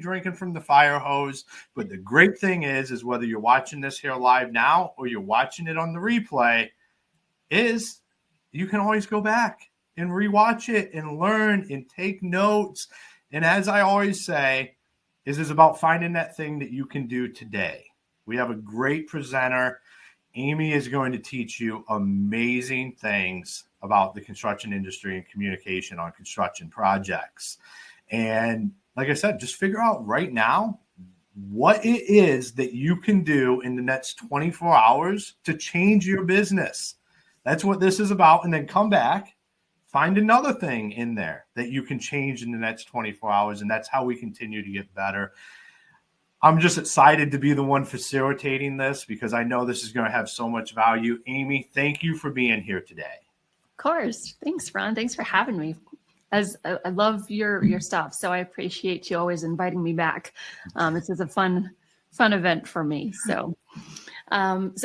drinking from the fire hose. But the great thing is whether you're watching this here live now or you're watching it on the replay, is you can always go back and rewatch it and learn and take notes. And as I always say, is about finding that thing that you can do today. We have a great presenter. Amy is going to teach you amazing things about the construction industry and communication on construction projects. And like I said, just figure out right now what it is that you can do in the next 24 hours to change your business. That's what this is about. And then come back, find another thing in there that you can change in the next 24 hours. And that's how we continue to get better. I'm just excited to be the one facilitating this because I know this is going to have so much value. Amy, thank you for being here today. Of course. Thanks, Ron. Thanks for having me. As I love your stuff, so I appreciate you always inviting me back. This is a fun event for me. So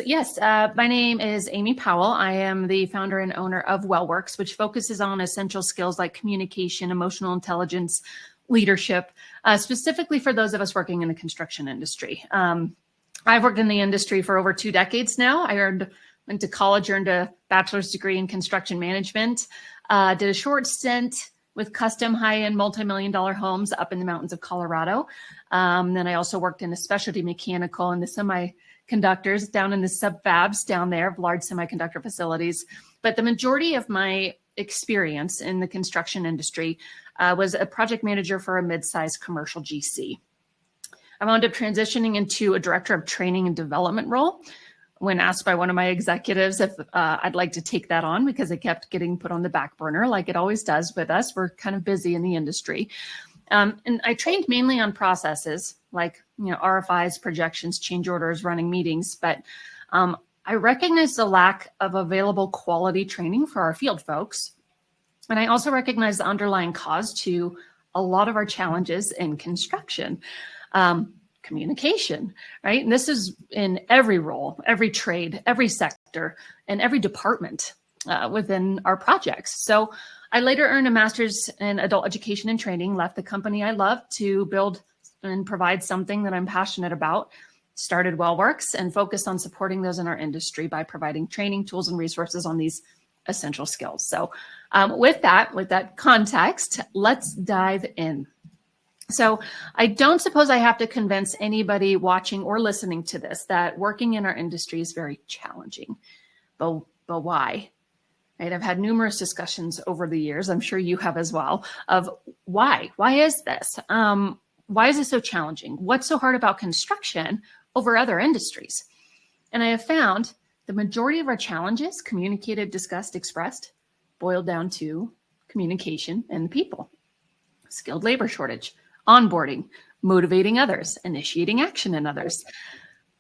yes, my name is Amy Powell. I am the founder and owner of WellWorks, which focuses on essential skills like communication, emotional intelligence, leadership, specifically for those of us working in the construction industry. I've worked in the industry for over 2 decades now. Went to college, earned a bachelor's degree in construction management, did a short stint with custom high-end multi-million-dollar homes up in the mountains of Colorado. Then I also worked in a specialty mechanical and the semiconductors down in the sub-fabs down there of large semiconductor facilities. But the majority of my experience in the construction industry was a project manager for a mid-sized commercial GC. I wound up transitioning into a director of training and development role when asked by one of my executives if I'd like to take that on because it kept getting put on the back burner like it always does with us. We're kind of busy in the industry. And I trained mainly on processes like, RFIs, projections, change orders, running meetings. But I recognized the lack of available quality training for our field folks. And I also recognized the underlying cause to a lot of our challenges in construction. Communication, right? And this is in every role, every trade, every sector, and every department within our projects. So I later earned a master's in adult education and training, left the company I love to build and provide something that I'm passionate about, started WellWorks, and focused on supporting those in our industry by providing training, tools, and resources on these essential skills. So with that context, let's dive in. So I don't suppose I have to convince anybody watching or listening to this that working in our industry is very challenging. But why? Right? I've had numerous discussions over the years, I'm sure you have as well, of why? Why is this? Why is it so challenging? What's so hard about construction over other industries? And I have found the majority of our challenges, communicated, discussed, expressed, boiled down to communication and people. Skilled labor shortage, onboarding, motivating others, initiating action in others,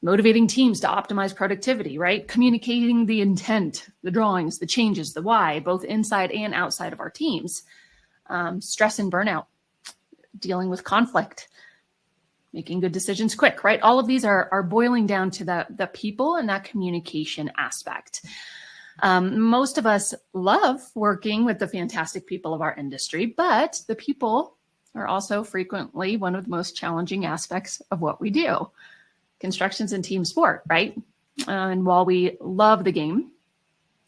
motivating teams to optimize productivity, right? Communicating the intent, the drawings, the changes, the why, both inside and outside of our teams, stress and burnout, dealing with conflict, making good decisions quick, right? All of these are boiling down to the people and that communication aspect. Most of us love working with the fantastic people of our industry, but the people are also frequently one of the most challenging aspects of what we do. Construction's a team sport, right? And while we love the game,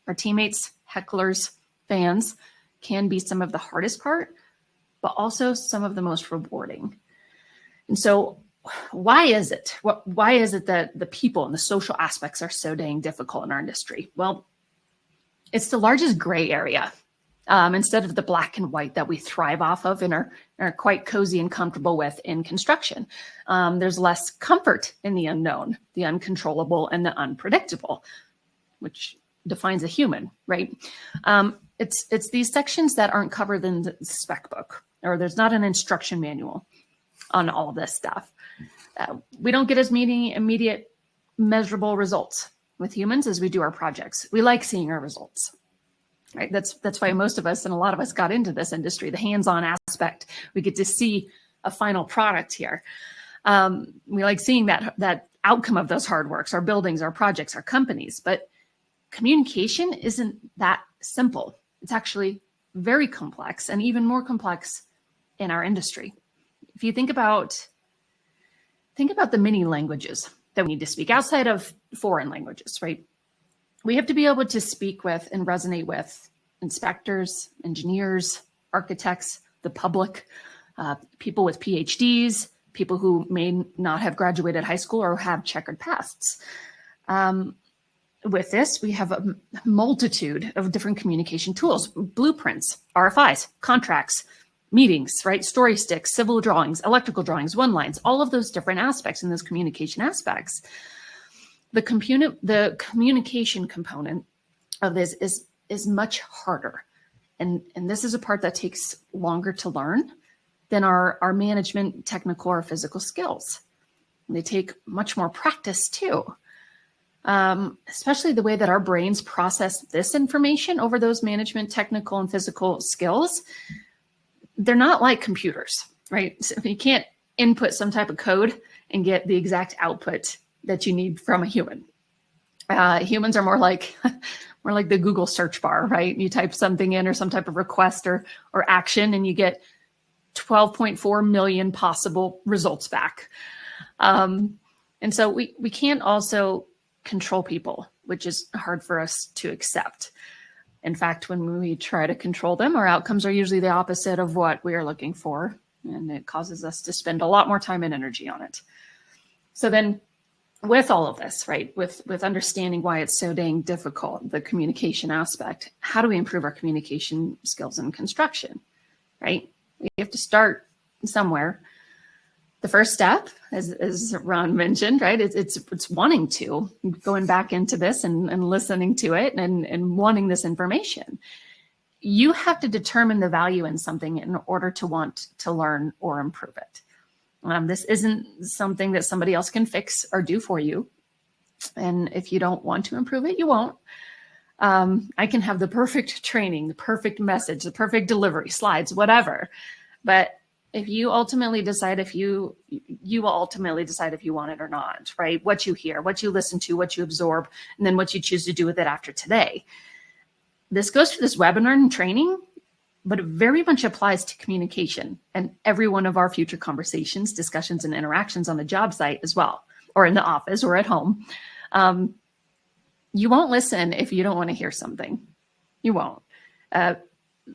our teammates, hecklers, fans can be some of the hardest part, but also some of the most rewarding. And so why is it? Why is it that the people and the social aspects are so dang difficult in our industry? Well, it's the largest gray area. Instead of the black and white that we thrive off of and are quite cozy and comfortable with in construction. There's less comfort in the unknown, the uncontrollable, and the unpredictable, which defines a human, right? It's these sections that aren't covered in the spec book, or there's not an instruction manual on all of this stuff. We don't get as many immediate measurable results with humans as we do our projects. We like seeing our results. Right. That's why most of us and a lot of us got into this industry, the hands-on aspect. We get to see a final product here. We like seeing that outcome of those hard works, our buildings, our projects, our companies. But communication isn't that simple. It's actually very complex and even more complex in our industry. If you think about think about the many languages that we need to speak outside of foreign languages, right? We have to be able to speak with and resonate with inspectors, engineers, architects, the public, people with PhDs, people who may not have graduated high school or have checkered pasts. With this, we have a multitude of different communication tools, blueprints, RFIs, contracts, meetings, right? Story sticks, civil drawings, electrical drawings, one-lines, all of those different aspects and those communication aspects. The communication component of this is much harder. And this is a part that takes longer to learn than our management, technical, or physical skills. They take much more practice too. Especially the way that our brains process this information over those management, technical, and physical skills. They're not like computers, right? So you can't input some type of code and get the exact output that you need from a human. Humans are more like the Google search bar, right? You type something in or some type of request or action, and you get 12.4 million possible results back. And so we can't also control people, which is hard for us to accept. In fact, when we try to control them, our outcomes are usually the opposite of what we are looking for, and it causes us to spend a lot more time and energy on it. So then with all of this, right, with understanding why it's so dang difficult, the communication aspect, how do we improve our communication skills in construction, right? We have to start somewhere. The first step, as Ron mentioned, right, it's wanting to, going back into this and listening to it and wanting this information. You have to determine the value in something in order to want to learn or improve it. This isn't something that somebody else can fix or do for you. And if you don't want to improve it, you won't. I can have the perfect training, the perfect message, the perfect delivery, slides, whatever. But if you ultimately decide you will ultimately decide if you want it or not, right? What you hear, what you listen to, what you absorb, and then what you choose to do with it after today. This goes for this webinar and training, but it very much applies to communication and every one of our future conversations, discussions, and interactions on the job site as well, or in the office or at home. You won't listen if you don't want to hear something. You won't.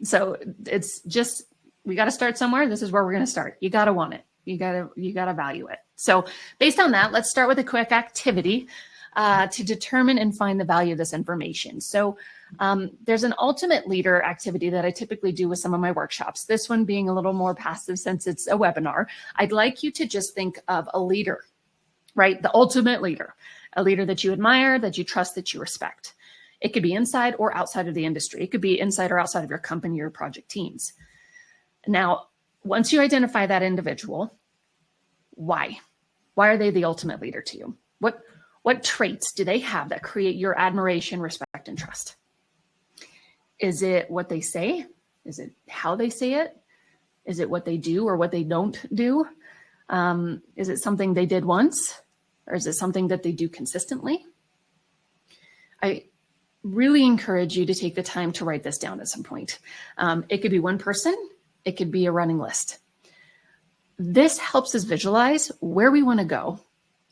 So it's just, we got to start somewhere. This is where we're going to start. You got to want it. You got to value it. So based on that, let's start with a quick activity to determine and find the value of this information. So there's an ultimate leader activity that I typically do with some of my workshops. This one being a little more passive since it's a webinar. I'd like you to just think of a leader, right? The ultimate leader, a leader that you admire, that you trust, that you respect. It could be inside or outside of the industry. It could be inside or outside of your company or project teams. Now, once you identify that individual, why? Why are they the ultimate leader to you? What traits do they have that create your admiration, respect, and trust? Is it what they say? Is it how they say it? Is it what they do or what they don't do? Is it something they did once? Or is it something that they do consistently? I really encourage you to take the time to write this down at some point. It could be one person. It could be a running list. This helps us visualize where we want to go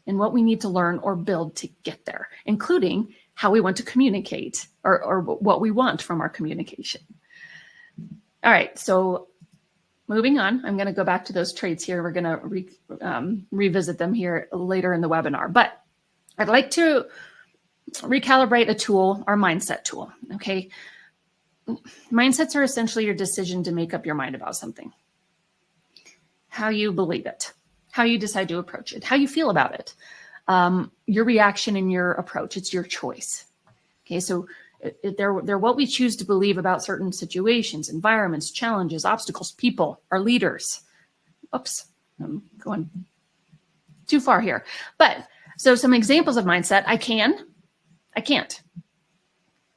and what we need to learn or build to get there, including how we want to communicate or what we want from our communication. All right, so moving on, I'm going to go back to those traits here. We're going to revisit them here later in the webinar, but I'd like to recalibrate a tool, our mindset tool, okay? Mindsets are essentially your decision to make up your mind about something. How you believe it, how you decide to approach it, how you feel about it, your reaction and your approach, it's your choice. Okay, so they're what we choose to believe about certain situations, environments, challenges, obstacles, people, our leaders. Oops, I'm going too far here. But so some examples of mindset, I can, I can't.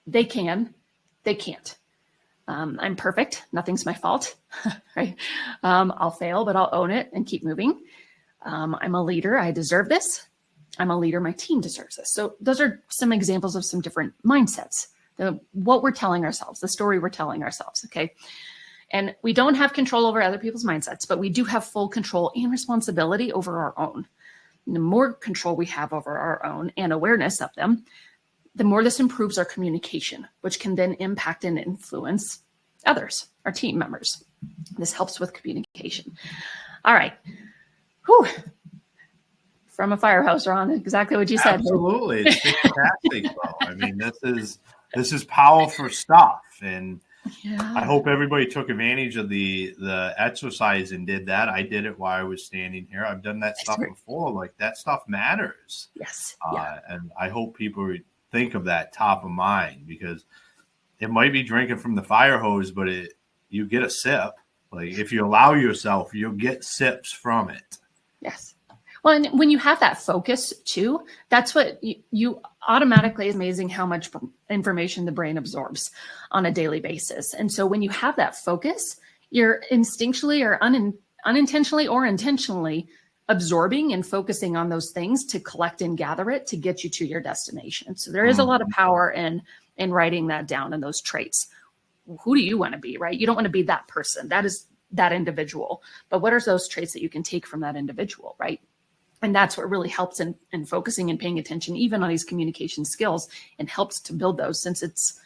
They can, they can't. I'm perfect. Nothing's my fault, right? I'll fail, but I'll own it and keep moving. I'm a leader. I deserve this. I'm a leader. My team deserves this. So those are some examples of some different mindsets, what we're telling ourselves, the story we're telling ourselves, okay? And we don't have control over other people's mindsets, but we do have full control and responsibility over our own. the more control we have over our own and awareness of them, the more this improves our communication, which can then impact and influence others, our team members. This helps with communication. All right. Whew. From a fire hose, Ron, exactly what you said. Absolutely. It's fantastic, though. I mean, this is powerful stuff. And yeah. I hope everybody took advantage of the exercise and did that. I did it while I was standing here. I've done that stuff before. Like, that stuff matters. Yes. And I hope people think of that top of mind, because it might be drinking from the fire hose, but you get a sip. Like, if you allow yourself, you'll get sips from it. Yes. Well, and when you have that focus too, that's what you automatically, is amazing how much information the brain absorbs on a daily basis. And so when you have that focus, you're instinctually or unintentionally or intentionally absorbing and focusing on those things to collect and gather it to get you to your destination. So there is a lot of power in writing that down and those traits. Who do you want to be, right? You don't want to be that person. That is that individual. But what are those traits that you can take from that individual, right? And that's what really helps in focusing and paying attention, even on these communication skills, and helps to build those, since it's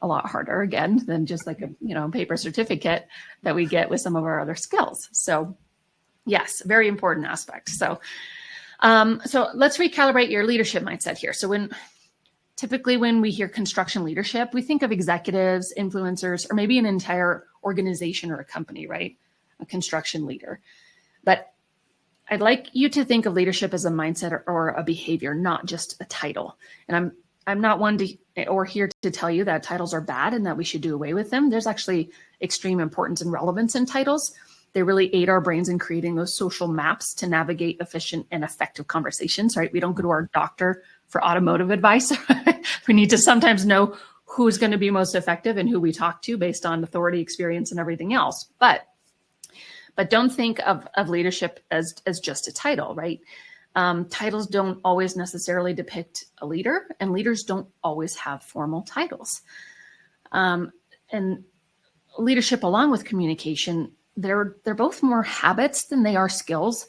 a lot harder, again, than just like a paper certificate that we get with some of our other skills. So yes, very important aspect. So let's recalibrate your leadership mindset here. So typically when we hear construction leadership, we think of executives, influencers, or maybe an entire organization or a company, right? A construction leader. But I'd like you to think of leadership as a mindset or a behavior, not just a title. And I'm not one here to tell you that titles are bad and that we should do away with them. There's actually extreme importance and relevance in titles. They really aid our brains in creating those social maps to navigate efficient and effective conversations, right? We don't go to our doctor for automotive advice. We need to sometimes know who's going to be most effective and who we talk to based on authority, experience, and everything else. But don't think of leadership as just a title, right? Titles don't always necessarily depict a leader, and leaders don't always have formal titles. And leadership, along with communication, they're both more habits than they are skills,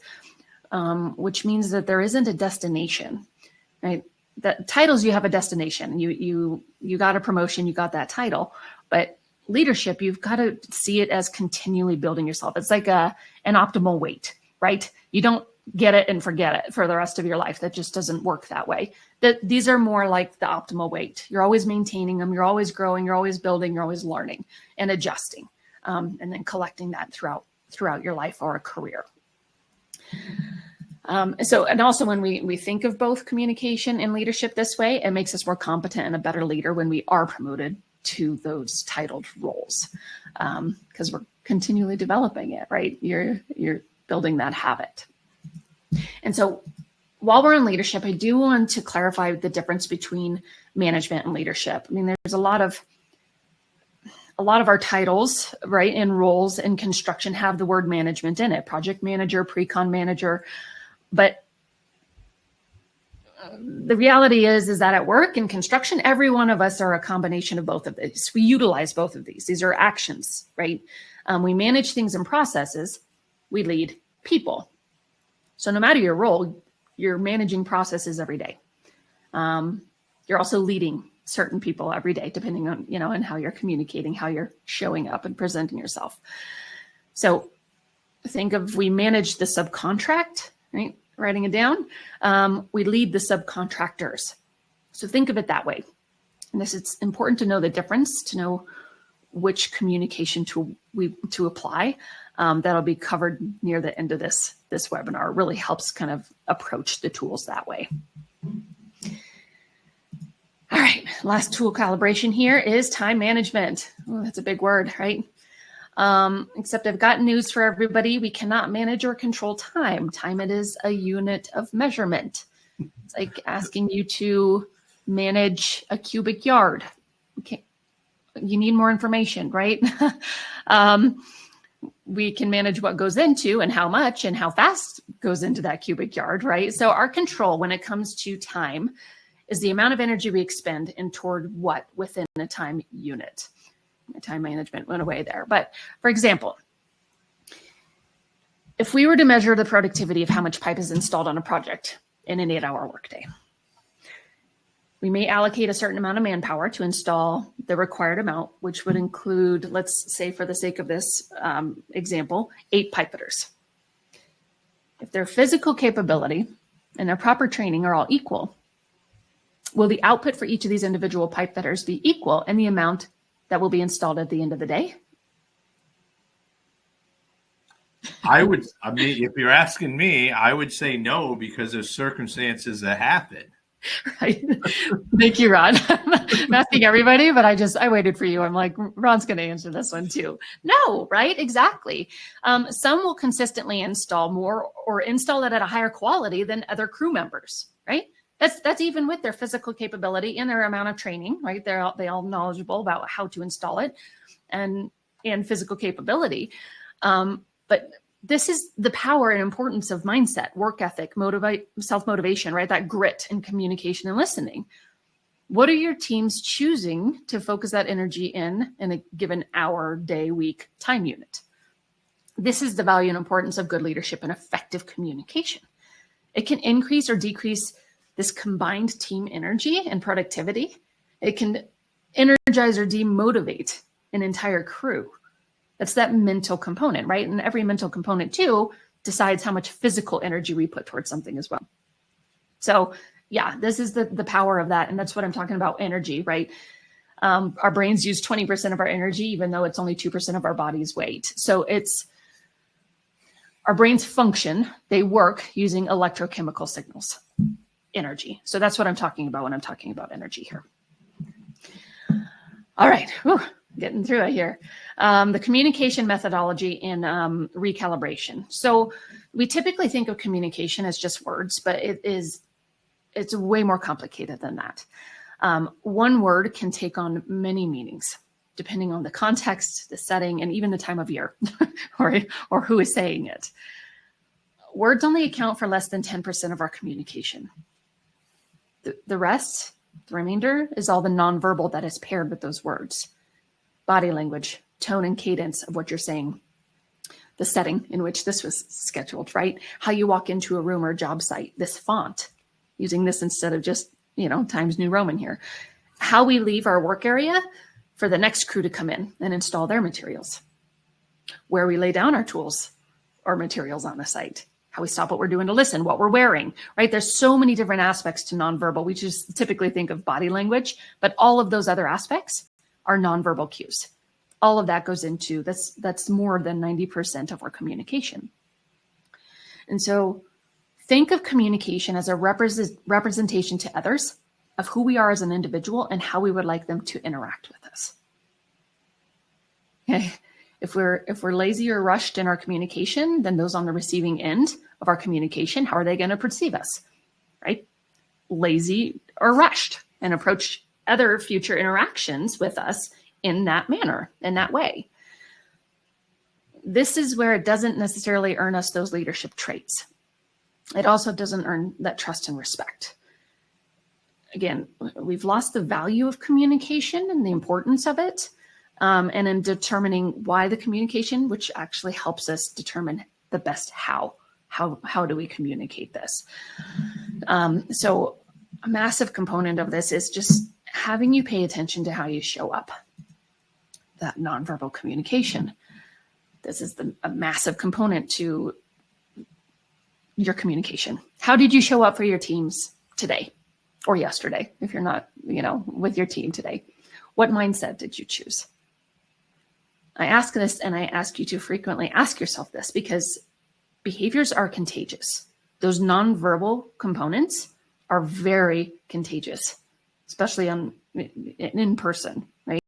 which means that there isn't a destination, right? That titles, you have a destination. You got a promotion, you got that title, but leadership, you've got to see it as continually building yourself. It's like an optimal weight, right? You don't get it and forget it for the rest of your life. That just doesn't work that way. These are more like the optimal weight. You're always maintaining them. You're always growing. You're always building. You're always learning and adjusting, and then collecting that throughout your life or a career. And also when we think of both communication and leadership this way, it makes us more competent and a better leader when we are promoted to those titled roles, because we're continually developing it, right? You're building that habit. And so while we're in leadership, I do want to clarify the difference between management and leadership. I mean, there's a lot of our titles, right, and roles in construction have the word management in it: project manager, pre-con manager. But the reality is that at work in construction, every one of us are a combination of both of these. We utilize both of these. These are actions, right? We manage things and processes. We lead people. So no matter your role, you're managing processes every day. You're also leading certain people every day, depending on, and how you're communicating, how you're showing up and presenting yourself. So think of, we manage the subcontract, right? Writing it down. We lead the subcontractors. So think of it that way. And it's important to know the difference, to know which communication tool to apply. That'll be covered near the end of this webinar. It really helps kind of approach the tools that way. All right, last tool calibration here is time management. Oh, that's a big word, right? Except I've got news for everybody. We cannot manage or control time. Time, it is a unit of measurement. It's like asking you to manage a cubic yard. Okay, you need more information, right? We can manage what goes into and how much and how fast goes into that cubic yard, right? So our control when it comes to time is the amount of energy we expend and toward what within a time unit. My time management went away there. But for example, If we were to measure the productivity of how much pipe is installed on a project in an 8-hour workday, we may allocate a certain amount of manpower to install the required amount, which would include, let's say for the sake of this example, 8 pipe fitters. If their physical capability and their proper training are all equal, will the output for each of these individual pipe fitters be equal in the amount that will be installed at the end of the day? If you're asking me, I would say no, because there's circumstances that happen. Right. Thank you, Ron. I'm asking everybody, but I waited for you. I'm like, Ron's going to answer this one too. No, right? Exactly. Some will consistently install more or install it at a higher quality than other crew members, right? That's even with their physical capability and their amount of training, right? They all knowledgeable about how to install it and physical capability. But this is the power and importance of mindset, work ethic, self-motivation, right? That grit and communication and listening. What are your teams choosing to focus that energy in a given hour, day, week, time unit? This is the value and importance of good leadership and effective communication. It can increase or decrease this combined team energy and productivity. It can energize or demotivate an entire crew. That's that mental component, right? And every mental component too decides how much physical energy we put towards something as well. So yeah, this is the power of that. And that's what I'm talking about, energy, right? Our brains use 20% of our energy, even though it's only 2% of our body's weight. So our brains function, they work using electrochemical signals, energy. So that's what I'm talking about when I'm talking about energy here. All right. Whew. Getting through it here. The communication methodology and recalibration. So we typically think of communication as just words, but it's way more complicated than that. One word can take on many meanings, depending on the context, the setting, and even the time of year, or who is saying it. Words only account for less than 10% of our communication. The rest, the remainder, is all the nonverbal that is paired with those words. Body language, tone and cadence of what you're saying, the setting in which this was scheduled, right? How you walk into a room or job site, this font, using this instead of just, Times New Roman here. How we leave our work area for the next crew to come in and install their materials. Where we lay down our tools or materials on the site. How we stop what we're doing to listen, what we're wearing, right? There's so many different aspects to nonverbal. We just typically think of body language, but all of those other aspects are nonverbal cues. All of that goes into this. That's more than 90% of our communication. And so think of communication as a representation to others of who we are as an individual and how we would like them to interact with us. Okay. If we're lazy or rushed in our communication, then those on the receiving end of our communication, how are they going to perceive us, right? Lazy or rushed, and approach other future interactions with us in that manner, in that way. This is where it doesn't necessarily earn us those leadership traits. It also doesn't earn that trust and respect. Again, we've lost the value of communication and the importance of it. And in determining why the communication, which actually helps us determine the best how do we communicate this. So a massive component of this is just having you pay attention to how you show up, that nonverbal communication. This is a massive component to your communication. How did you show up for your teams today or yesterday, if you're not, with your team today? What mindset did you choose? I ask this, and I ask you to frequently ask yourself this, because behaviors are contagious. Those nonverbal components are very contagious, especially in person, right?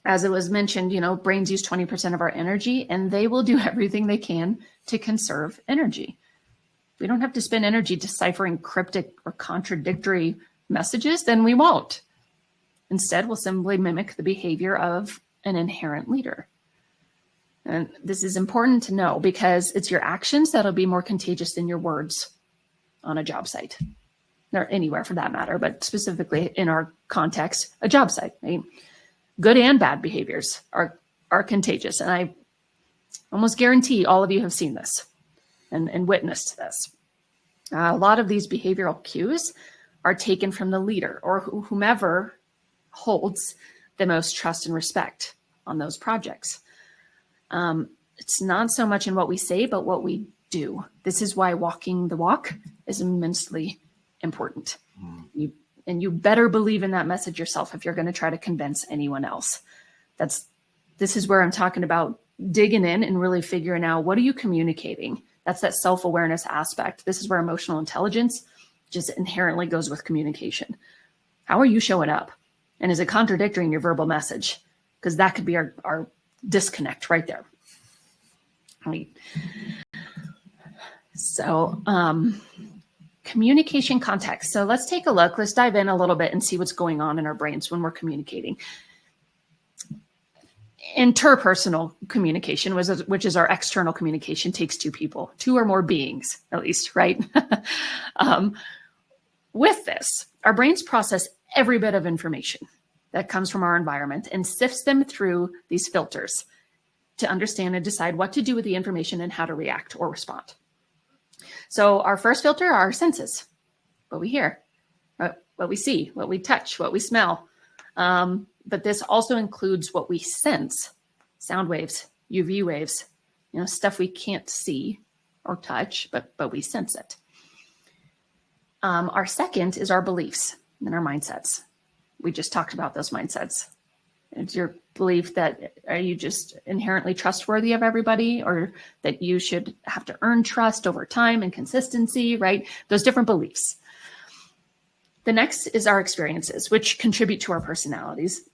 As it was mentioned, brains use 20% of our energy, and they will do everything they can to conserve energy. We don't have to spend energy deciphering cryptic or contradictory messages, then we won't. Instead, we'll simply mimic the behavior of an inherent leader. And this is important to know, because it's your actions that'll be more contagious than your words on a job site, or anywhere for that matter, but specifically in our context, a job site, right? Good and bad behaviors are contagious. And Almost guarantee all of you have seen this and witnessed this. A lot of these behavioral cues are taken from the leader or whomever holds the most trust and respect on those projects. It's not so much in what we say, but what we do. This is why walking the walk is immensely important. You better believe in that message yourself if you're going to try to convince anyone else. This is where I'm talking about digging in and really figuring out, what are you communicating? That's that self-awareness aspect. This is where emotional intelligence just inherently goes with communication. How are you showing up? And is it contradicting your verbal message? Because that could be our disconnect right there. Right. So communication context. So let's take a look. Let's dive in a little bit and see what's going on in our brains when we're communicating. Interpersonal communication, which is our external communication, takes two people, two or more beings, at least, right? With this, our brains process every bit of information that comes from our environment and sifts them through these filters to understand and decide what to do with the information and how to react or respond. So our first filter are our senses, what we hear, what we see, what we touch, what we smell. But this also includes what we sense, sound waves, UV waves, stuff we can't see or touch, but we sense it. Our second is our beliefs and our mindsets. We just talked about those mindsets. It's your belief that, are you just inherently trustworthy of everybody, or that you should have to earn trust over time and consistency, right? Those different beliefs. The next is our experiences, which contribute to our personalities.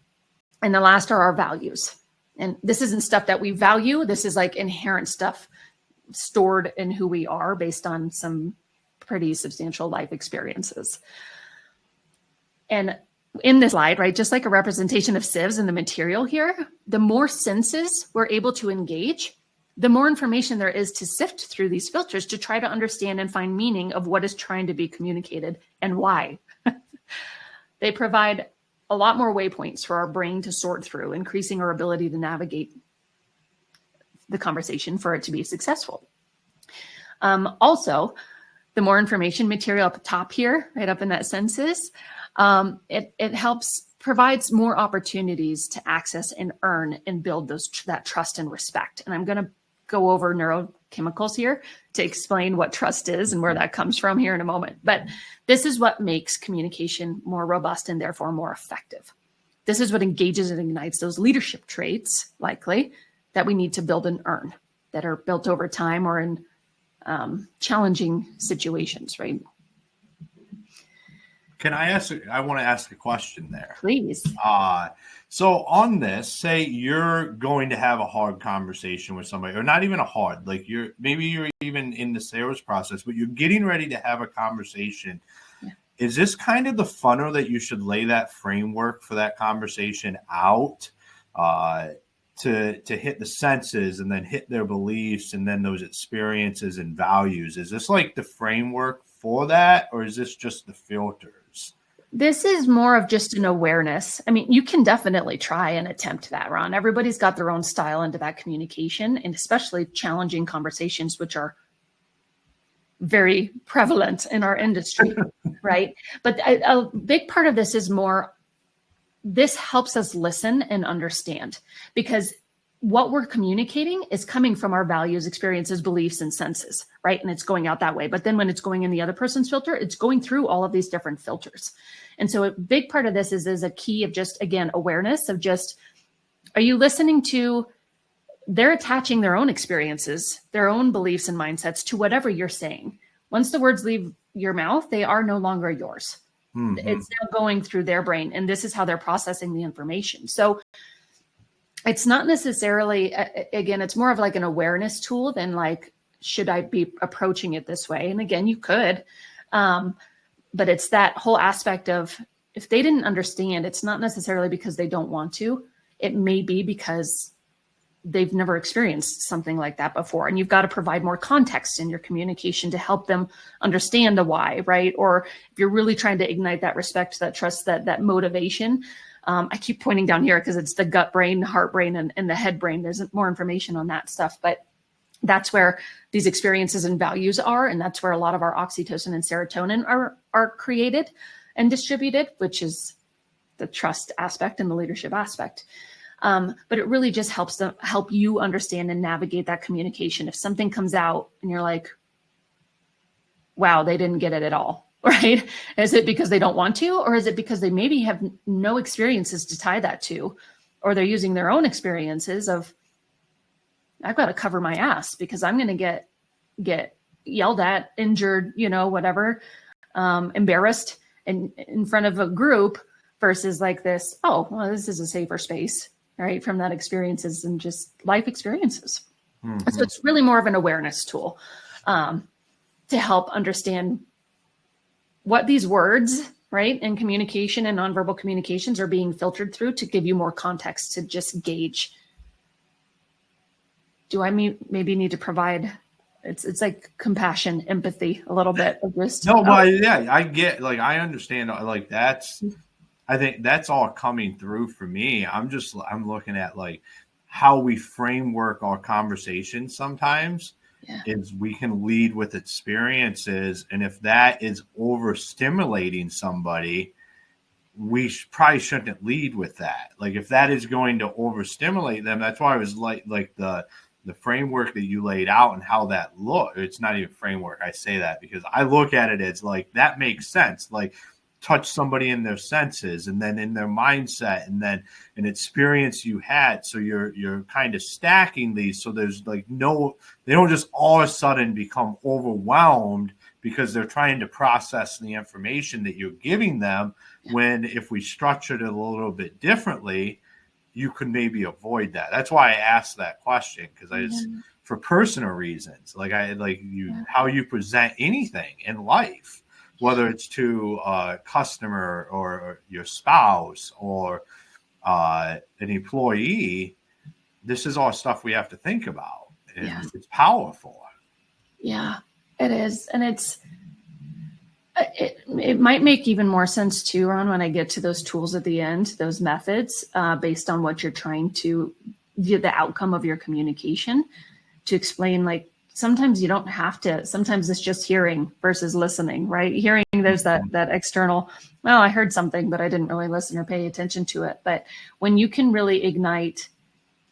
And the last are our values. And this isn't stuff that we value. This is like inherent stuff stored in who we are based on some pretty substantial life experiences. And in this slide, right, just like a representation of sieves in the material here, the more senses we're able to engage, the more information there is to sift through these filters to try to understand and find meaning of what is trying to be communicated and why. They provide a lot more waypoints for our brain to sort through, increasing our ability to navigate the conversation for it to be successful. Also, the more information material at the top here, right up in that senses, it provides more opportunities to access and earn and build that trust and respect. And I'm going to go over neurochemicals here to explain what trust is and where that comes from here in a moment. But this is what makes communication more robust and therefore more effective. This is what engages and ignites those leadership traits, likely, that we need to build and earn, that are built over time or in challenging situations, right? I want to ask a question there. Please. So on this, say you're going to have a hard conversation with somebody, or not even maybe you're even in the sales process, but you're getting ready to have a conversation. Yeah. Is this kind of the funnel that you should lay that framework for that conversation out to hit the senses and then hit their beliefs and then those experiences and values? Is this like the framework for that, or is this just the filters? This is more of just an awareness. I mean, you can definitely try and attempt that, Ron. Everybody's got their own style into that communication, and especially challenging conversations, which are very prevalent in our industry, right? But a big part of this is this helps us listen and understand, because what we're communicating is coming from our values, experiences, beliefs, and senses, right? And it's going out that way. But then when it's going in the other person's filter, it's going through all of these different filters. And so a big part of this is a key of just, again, awareness of just, are you listening to, they're attaching their own experiences, their own beliefs and mindsets to whatever you're saying. Once the words leave your mouth, they are no longer yours. Mm-hmm. It's now going through their brain, and this is how they're processing the information. So it's not necessarily, again, it's more of like an awareness tool than like, should I be approaching it this way? And again, you could, but it's that whole aspect of, if they didn't understand, it's not necessarily because they don't want to. It may be because they've never experienced something like that before. And you've got to provide more context in your communication to help them understand the why, right? Or if you're really trying to ignite that respect, that trust, that motivation, I keep pointing down here because it's the gut brain, heart brain, and the head brain. There's more information on that stuff, but that's where these experiences and values are. And that's where a lot of our oxytocin and serotonin are created and distributed, which is the trust aspect and the leadership aspect. But it really just help you understand and navigate that communication. If something comes out and you're like, wow, they didn't get it at all, right? Is it because they don't want to, or is it because they maybe have no experiences to tie that to, or they're using their own experiences of, I've got to cover my ass because I'm going to get yelled at, injured, whatever, embarrassed in front of a group versus like this, oh, well, this is a safer space, right? From that experiences and just life experiences. Mm-hmm. So it's really more of an awareness tool to help understand what these words, right, and communication and nonverbal communications are being filtered through to give you more context to just gauge. Do I maybe need to provide? It's like compassion, empathy, a little bit of just. No, but yeah, I get, like, I understand, like, I think that's all coming through for me. I'm looking at like how we framework our conversations sometimes. Yeah. Is we can lead with experiences, and if that is overstimulating somebody, we probably shouldn't lead with that. Like if that is going to overstimulate them, that's why I was like the framework that you laid out and how that look. It's not even framework. I say that because I look at it as like that makes sense. Like touch somebody in their senses and then in their mindset and then an experience you had. So you're kind of stacking these. So there's like they don't just all of a sudden become overwhelmed because they're trying to process the information that you're giving them. When if we structured it a little bit differently, you could maybe avoid that. That's why I asked that question, because for personal reasons, like how you present anything in life, whether it's to a customer or your spouse or an employee, this is all stuff we have to think about. And it's powerful. Yeah, it is. And it might make even more sense too, Ron, when I get to those tools at the end, those methods, based on what you're trying to get the outcome of your communication, to explain, like, sometimes you don't have to, sometimes it's just hearing versus listening, right? Hearing, there's that external, well, I heard something, but I didn't really listen or pay attention to it. But when you can really ignite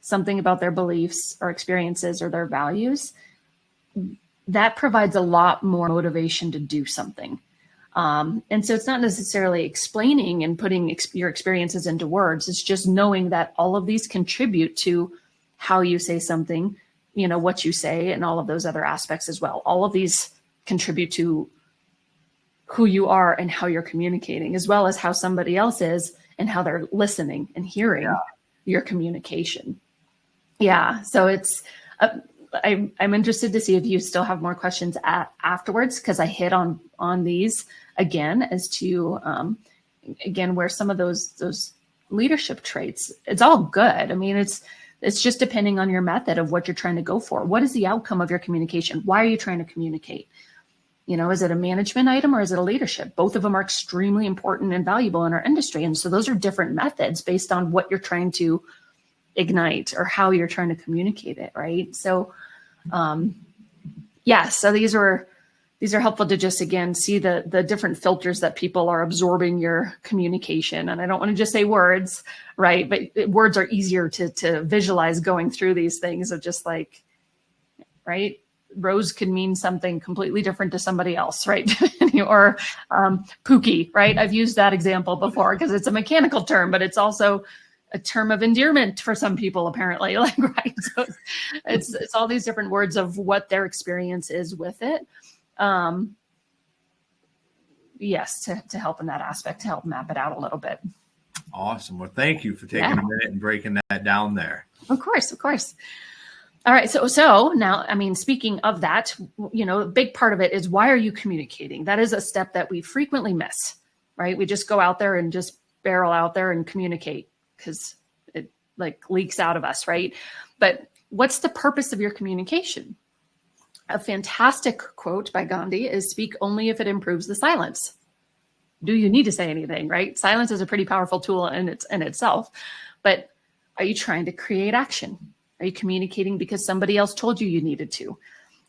something about their beliefs or experiences or their values, that provides a lot more motivation to do something. And so it's not necessarily explaining and putting your experiences into words. It's just knowing that all of these contribute to how you say something, what you say, and all of those other aspects as well. All of these contribute to who you are and how you're communicating, as well as how somebody else is and how they're listening and hearing your communication. Yeah. So it's, I'm interested to see if you still have more questions afterwards, because I hit on these again as to, again, where some of those leadership traits, it's all good. I mean, it's just depending on your method of what you're trying to go for. What is the outcome of your communication? Why are you trying to communicate? Is it a management item or is it a leadership? Both of them are extremely important and valuable in our industry. And so those are different methods based on what you're trying to ignite or how you're trying to communicate it, right? So, so these are helpful to just, again, see the different filters that people are absorbing your communication. And I don't want to just say words, right? But words are easier to visualize going through these things of just like, right? Rose can mean something completely different to somebody else, right? Or pookie, right? I've used that example before because it's a mechanical term, but it's also a term of endearment for some people, apparently. Like, right? So it's all these different words of what their experience is with it. Yes, to help in that aspect, to help map it out a little bit. Awesome. Well, thank you for taking a minute and breaking that down there. Of course. All right. So now, I mean, speaking of that, a big part of it is, why are you communicating? That is a step that we frequently miss, right? We just go out there and just barrel out there and communicate because it like leaks out of us, right? But what's the purpose of your communication? A fantastic quote by Gandhi is, speak only if it improves the silence. do you need to say anything, right? Silence is a pretty powerful tool in itself, but are you trying to create action? Are you communicating because somebody else told you needed to?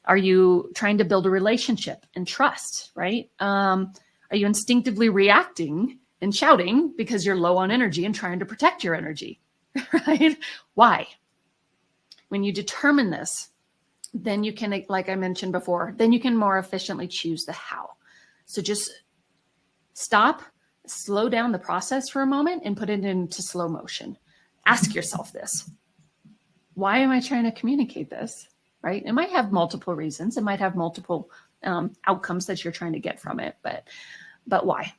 Are you trying to build a relationship and trust, right? Are you instinctively reacting and shouting because you're low on energy and trying to protect your energy, right? Why? When you determine this, then you can, like I mentioned before, then you can more efficiently choose the how. So just stop, slow down the process for a moment and put it into slow motion. Ask yourself this. Why am I trying to communicate this, right? It might have multiple reasons. It might have multiple outcomes that you're trying to get from it, but why?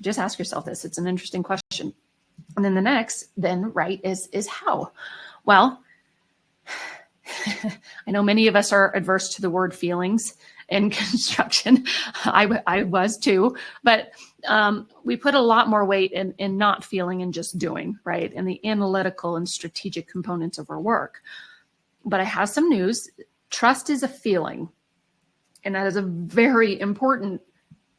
Just ask yourself this. It's an interesting question. And then the next, right, is how. Well, I know many of us are adverse to the word feelings in construction. I was too, but we put a lot more weight in not feeling and just doing, right? And the analytical and strategic components of our work. But I have some news. Trust is a feeling, and that is a very important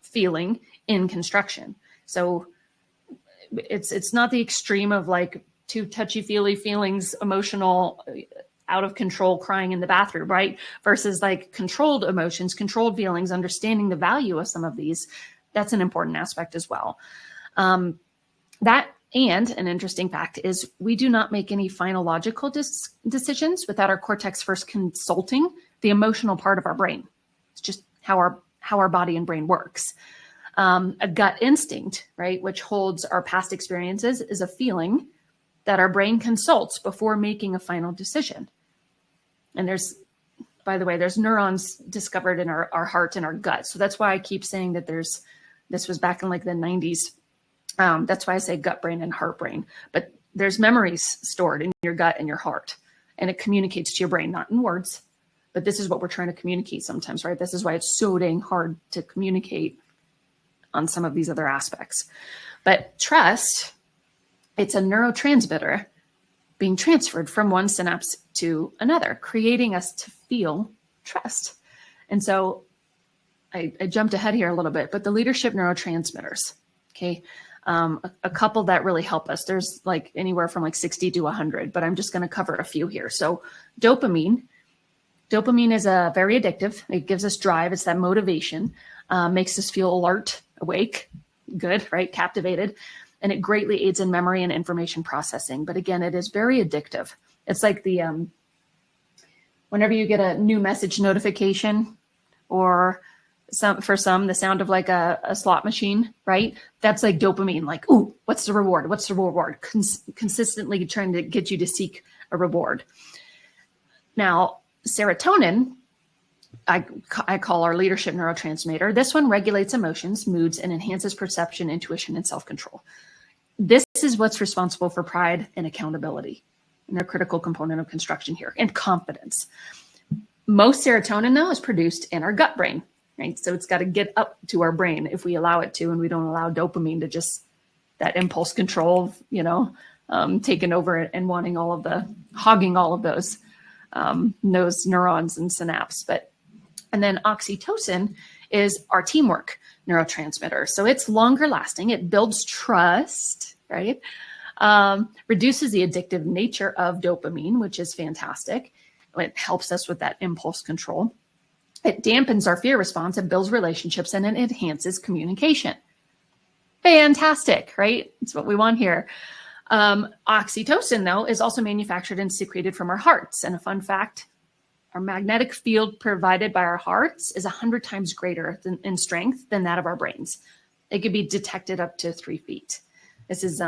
feeling in construction. So it's not the extreme of like too touchy-feely feelings, emotional, out of control, crying in the bathroom, right? Versus like controlled emotions, controlled feelings, understanding the value of some of these. That's an important aspect as well. That, and an interesting fact is we do not make any final logical decisions without our cortex first consulting the emotional part of our brain. It's just how our body and brain works. A gut instinct, right, which holds our past experiences, is a feeling that our brain consults before making a final decision. And by the way, there's neurons discovered in our heart and our gut. So that's why I keep saying that this was back in like the 90s. That's why I say gut brain and heart brain. But there's memories stored in your gut and your heart, and it communicates to your brain, not in words, but this is what we're trying to communicate sometimes, right? This is why it's so dang hard to communicate on some of these other aspects. But trust, it's a neurotransmitter being transferred from one synapse to another, creating us to feel trust. And so I jumped ahead here a little bit, but the leadership neurotransmitters, okay, a couple that really help us. There's like anywhere from like 60 to 100, but I'm just going to cover a few here. So dopamine is very addictive. It gives us drive. It's that motivation, makes us feel alert, awake, good, right? Captivated. And it greatly aids in memory and information processing. But again, it is very addictive. It's like whenever you get a new message notification, or for some, the sound of like a slot machine, right? That's like dopamine, like, ooh, what's the reward? What's the reward? Consistently trying to get you to seek a reward. Now, serotonin, I call our leadership neurotransmitter. This one regulates emotions, moods, and enhances perception, intuition, and self-control. This is what's responsible for pride and accountability. And they're a critical component of construction here, and confidence. Most serotonin, though, is produced in our gut brain, right? So it's got to get up to our brain if we allow it to, and we don't allow dopamine to just, that impulse control, taking over and wanting hogging all of those neurons and synapse. And then oxytocin is our teamwork neurotransmitter. So it's longer lasting. It builds trust, right? Reduces the addictive nature of dopamine, which is fantastic. It helps us with that impulse control. It dampens our fear response. It builds relationships, and it enhances communication. Fantastic, right? That's what we want here. Oxytocin, though, is also manufactured and secreted from our hearts. And a fun fact, our magnetic field provided by our hearts is 100 times greater in strength than that of our brains. It could be detected up to 3 feet. This is,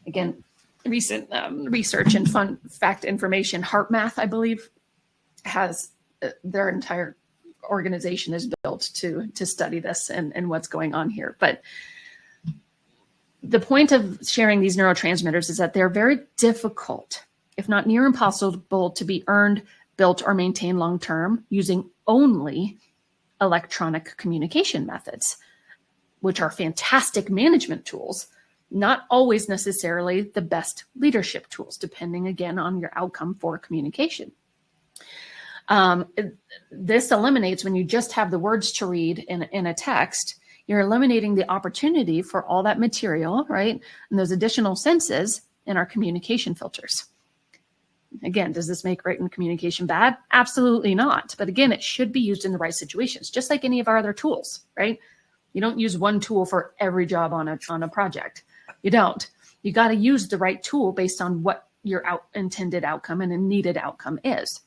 again, recent research and fun fact information. HeartMath, I believe, has their entire organization is built to study this and what's going on here. But the point of sharing these neurotransmitters is that they're very difficult, if not near impossible, to be earned, built, or maintained long-term using only electronic communication methods, which are fantastic management tools, not always necessarily the best leadership tools, depending again on your outcome for communication. This eliminates when you just have the words to read in a text, you're eliminating the opportunity for all that material, right? And those additional senses in our communication filters. Again, does this make written communication bad? Absolutely not. But again, it should be used in the right situations, just like any of our other tools, right? You don't use one tool for every job on a project. You don't. You got to use the right tool based on what your intended outcome and a needed outcome is.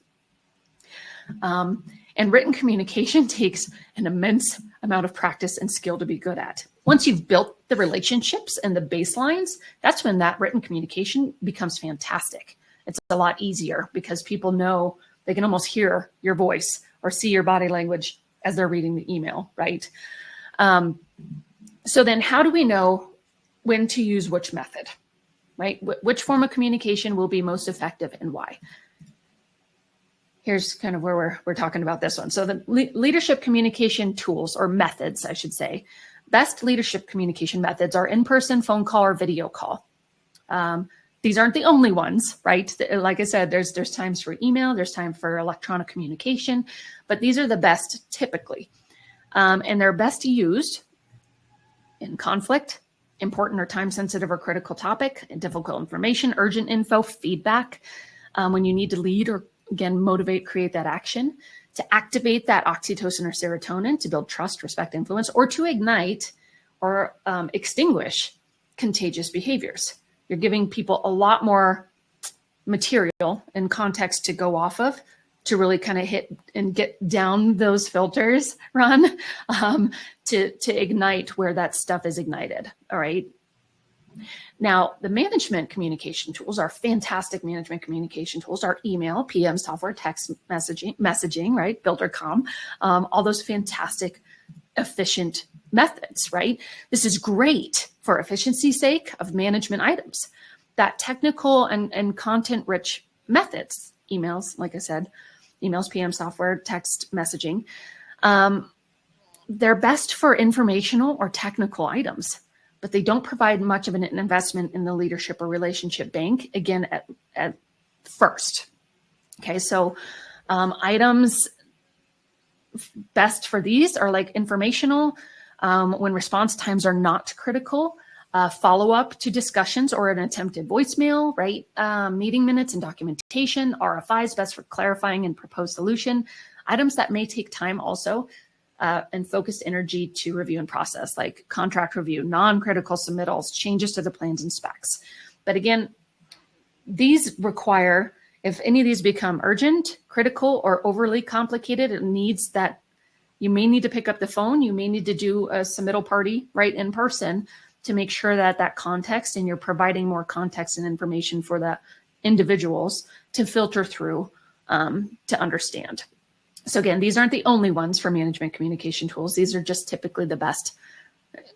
And written communication takes an immense amount of practice and skill to be good at. Once you've built the relationships and the baselines, that's when that written communication becomes fantastic. It's a lot easier because people know they can almost hear your voice or see your body language as they're reading the email, right? So then how do we know when to use which method, right? Which form of communication will be most effective and why? Here's kind of where we're talking about this one. So the leadership communication tools, or methods, I should say, best leadership communication methods are in-person, phone call, or video call. These aren't the only ones, right? Like I said, there's times for email, there's time for electronic communication, but these are the best typically. And they're best used in conflict, important or time-sensitive or critical topic, difficult information, urgent info, feedback, when you need to lead or, again, motivate, create that action, to activate that oxytocin or serotonin, to build trust, respect, influence, or to ignite or extinguish contagious behaviors. You're giving people a lot more material and context to go off of to really kind of hit and get down those filters, Ron, to ignite where that stuff is ignited. All right. Now, the management communication tools are fantastic management communication tools, our email, PM software, text messaging, right? Builder.com, all those fantastic, efficient methods, right? This is great for efficiency's sake of management items. That technical and content-rich methods, emails, like I said, emails, PM software, text messaging, they're best for informational or technical items, but they don't provide much of an investment in the leadership or relationship bank, again, at first. Okay, so items best for these are like informational, when response times are not critical, follow-up to discussions or an attempted voicemail, right? Meeting minutes and documentation, RFIs, best for clarifying and proposed solution. Items that may take time also, and focused energy to review and process, like contract review, non-critical submittals, changes to the plans and specs. But again, these require, if any of these become urgent, critical, or overly complicated, it needs that you may need to pick up the phone, you may need to do a submittal party right in person to make sure that that context, and you're providing more context and information for the individuals to filter through to understand. So again, these aren't the only ones for management communication tools. These are just typically the best,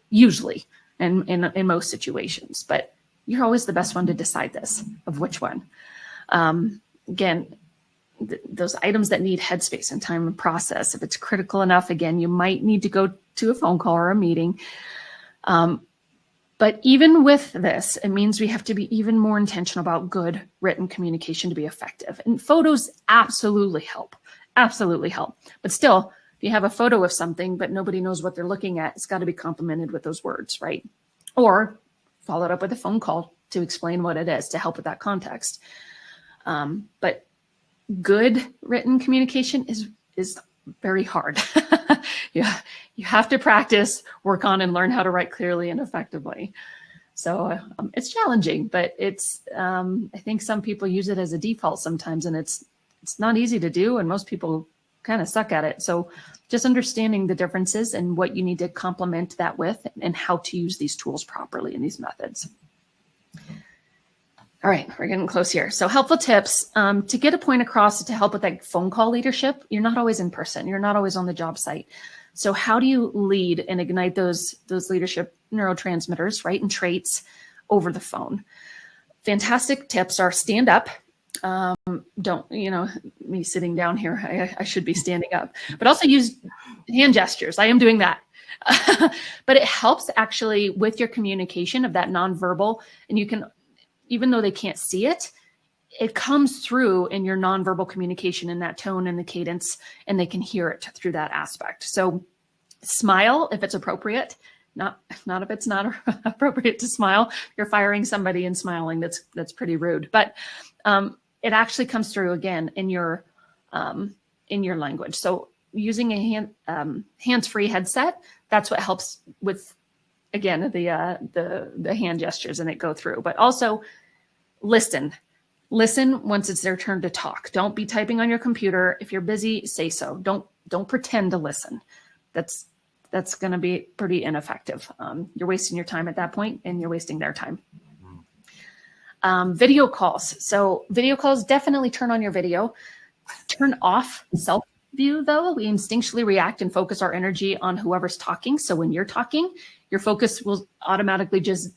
usually, and in most situations. But you're always the best one to decide this, of which one. Again, those items that need headspace and time and process, if it's critical enough, again, you might need to go to a phone call or a meeting. But even with this, it means we have to be even more intentional about good written communication to be effective. And photos absolutely help. Absolutely help. But still, if you have a photo of something, but nobody knows what they're looking at, it's got to be complemented with those words, right? Or followed up with a phone call to explain what it is, to help with that context. But good written communication is very hard. Yeah, you have to practice, work on, and learn how to write clearly and effectively. So it's challenging, but it's I think some people use it as a default sometimes, and it's not easy to do, and most people kind of suck at it. So just understanding the differences and what you need to complement that with, and how to use these tools properly in these methods. All right, we're getting close here. So helpful tips to get a point across, to help with that phone call leadership. You're not always in person. You're not always on the job site. So how do you lead and ignite those leadership neurotransmitters, right, and traits over the phone? Fantastic tips are stand up. Don't, me sitting down here, I should be standing up, but also use hand gestures. I am doing that. But it helps actually with your communication of that nonverbal, and you can, even though they can't see it, it comes through in your nonverbal communication in that tone and the cadence, and they can hear it through that aspect. So Smile if it's appropriate. Not if it's not appropriate to smile. You're firing somebody and smiling. That's pretty rude. But it actually comes through again in your language. So using a hands-free headset, that's what helps with, again, the hand gestures, and it go through. But also listen once it's their turn to talk. Don't be typing on your computer. If you're busy, say so. Don't pretend to listen. That's going to be pretty ineffective. You're wasting your time at that point, and you're wasting their time. Video calls. So video calls, definitely turn on your video. Turn off self view though. We instinctually react and focus our energy on whoever's talking. So when you're talking, your focus will automatically just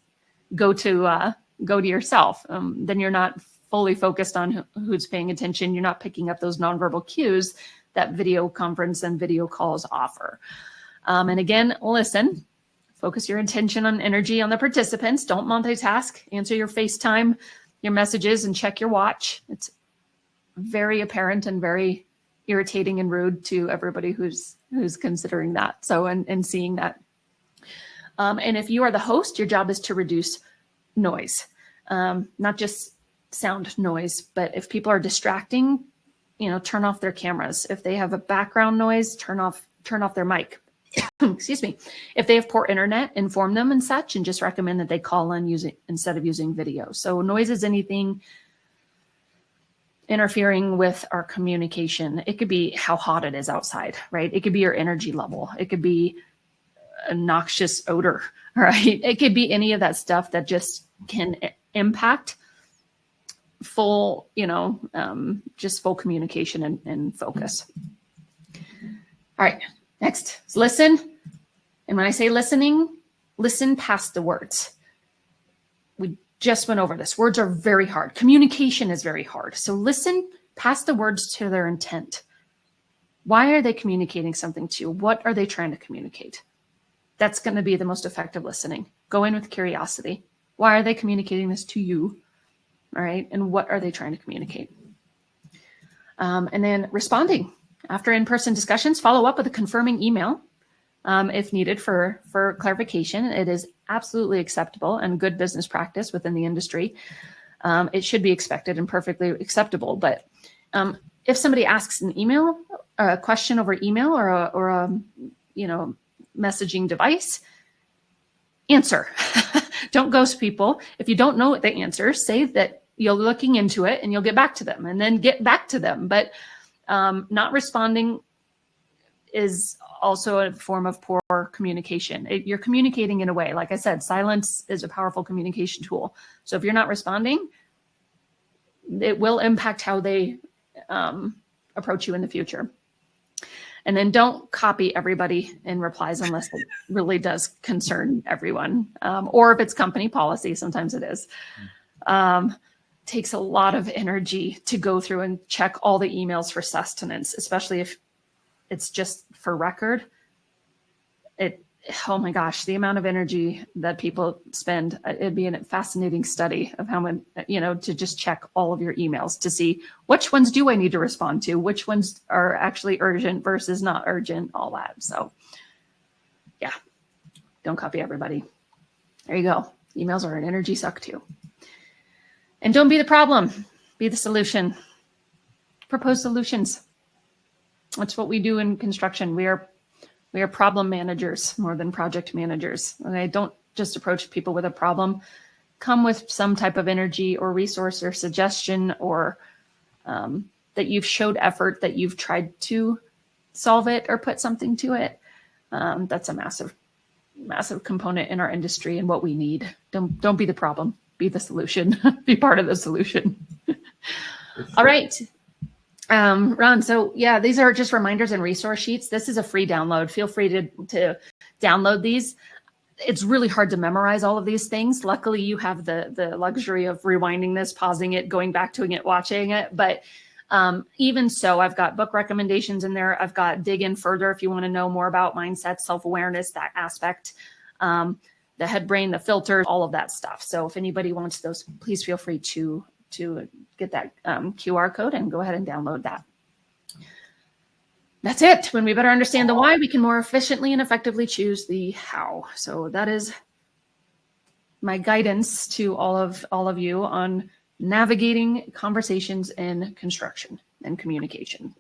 go to yourself. Then you're not fully focused on who's paying attention. You're not picking up those nonverbal cues that video conference and video calls offer. And again, listen, focus your attention on energy on the participants. Don't multitask. Answer your FaceTime, your messages, and check your watch. It's very apparent and very irritating and rude to everybody who's considering that. So, and seeing that. And if you are the host, your job is to reduce noise, not just sound noise, but if people are distracting, turn off their cameras. If they have a background noise, turn off their mic. Excuse me. If they have poor internet, inform them and such, and just recommend that they call in instead of using video. So noise is anything interfering with our communication. It could be how hot it is outside, right? It could be your energy level. It could be a noxious odor, right? It could be any of that stuff that just can impact full, just full communication and focus. All right. Next is listen. And when I say listening, listen past the words. We just went over this. Words are very hard. Communication is very hard. So listen past the words to their intent. Why are they communicating something to you? What are they trying to communicate? That's going to be the most effective listening. Go in with curiosity. Why are they communicating this to you? All right. And what are they trying to communicate? And then responding. After in-person discussions, follow up with a confirming email if needed for clarification. It is absolutely acceptable and good business practice within the industry. It should be expected and perfectly acceptable. But if somebody asks a question over email or a messaging device, answer. Don't ghost people. If you don't know what the answer, say that you're looking into it and you'll get back to them, and then get back to them. But not responding is also a form of poor communication. You're communicating in a way, like I said, silence is a powerful communication tool. So if you're not responding, it will impact how they approach you in the future. And then don't copy everybody in replies unless it really does concern everyone. Or if it's company policy, sometimes it is. Takes a lot of energy to go through and check all the emails for sustenance, especially if it's just for record. Oh my gosh, the amount of energy that people spend, it'd be a fascinating study of how much, to just check all of your emails to see which ones do I need to respond to, which ones are actually urgent versus not urgent, all that. So yeah, don't copy everybody. There you go. Emails are an energy suck too. And don't be the problem, be the solution. Propose solutions. That's what we do in construction. We are problem managers more than project managers. Okay, don't just approach people with a problem. Come with some type of energy or resource or suggestion, or that you've showed effort, that you've tried to solve it or put something to it. That's a massive component in our industry and what we need. Don't be the problem. Be the solution. Be part of the solution. All right. Ron, so yeah, these are just reminders and resource sheets. This is a free download. Feel free to download these. It's really hard to memorize all of these things. Luckily, you have the luxury of rewinding this, pausing it, going back to it, watching it. But even so, I've got book recommendations in there. I've got dig in further if you want to know more about mindset, self-awareness, that aspect, the head brain, the filter, all of that stuff. So if anybody wants those, please feel free to get that QR code and go ahead and download that. that's it. When we better understand the why, we can more efficiently and effectively choose the how. So that is my guidance to all of you on navigating conversations in construction and communication.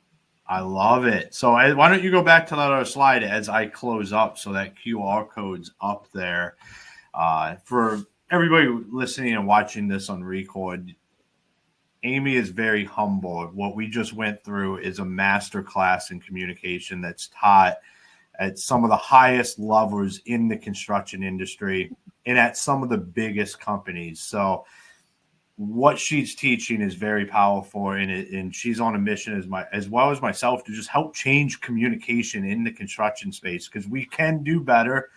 I love it. So why don't you go back to that other slide as I close up, so that QR code's up there. For everybody listening and watching this on record, Amy is very humble. What we just went through is a master class in communication that's taught at some of the highest levels in the construction industry and at some of the biggest companies. So what she's teaching is very powerful, and she's on a mission as well as myself to just help change communication in the construction space, because we can do better.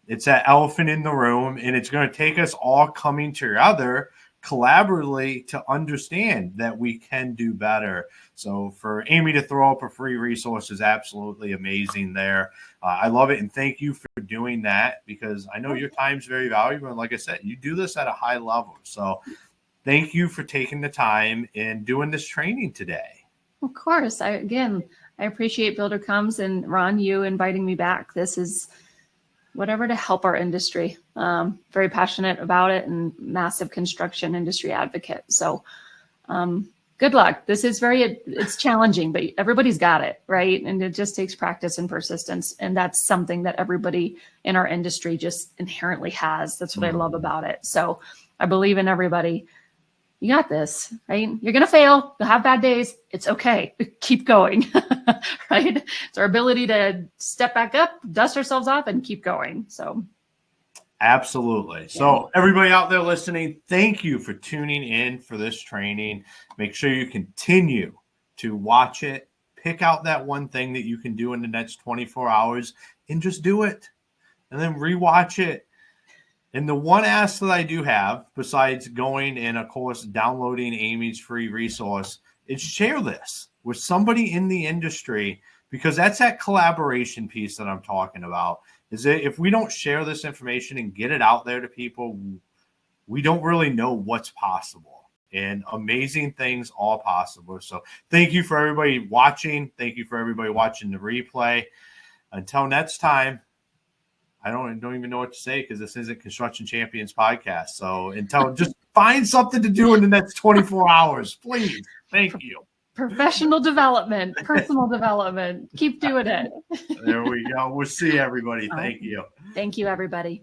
It's that elephant in the room, and it's going to take us all coming together collaboratively to understand that we can do better. So for Amy to throw up a free resource is absolutely amazing there. I love it, and thank you for doing that, because I know your time's very valuable. And like I said, you do this at a high level. So thank you for taking the time and doing this training today. Of course. I appreciate Builder Comes and Ron, you inviting me back. This is whatever to help our industry. Very passionate about it and massive construction industry advocate. So good luck. This is it's challenging, but everybody's got it, right? And it just takes practice and persistence. And that's something that everybody in our industry just inherently has. That's what I love about it. So I believe in everybody. You got this, right? You're going to fail. You'll have bad days. It's okay. Keep going, right? It's our ability to step back up, dust ourselves off, and keep going. So absolutely. So everybody out there listening, thank you for tuning in for this training. Make sure you continue to watch it. Pick out that one thing that you can do in the next 24 hours and just do it. And then rewatch it. And the one ask that I do have, besides going and, of course, downloading Amy's free resource, is share this with somebody in the industry, because that's that collaboration piece that I'm talking about. Is that if we don't share this information and get it out there to people, we don't really know what's possible. And amazing things all possible. So thank you for everybody watching. Thank you for everybody watching the replay. Until next time. I don't even know what to say, because this isn't Construction Champions podcast. So just find something to do in the next 24 hours, please. Thank you. Professional development, personal development. Keep doing it. There we go. We'll see everybody. Thank you. Thank you, everybody.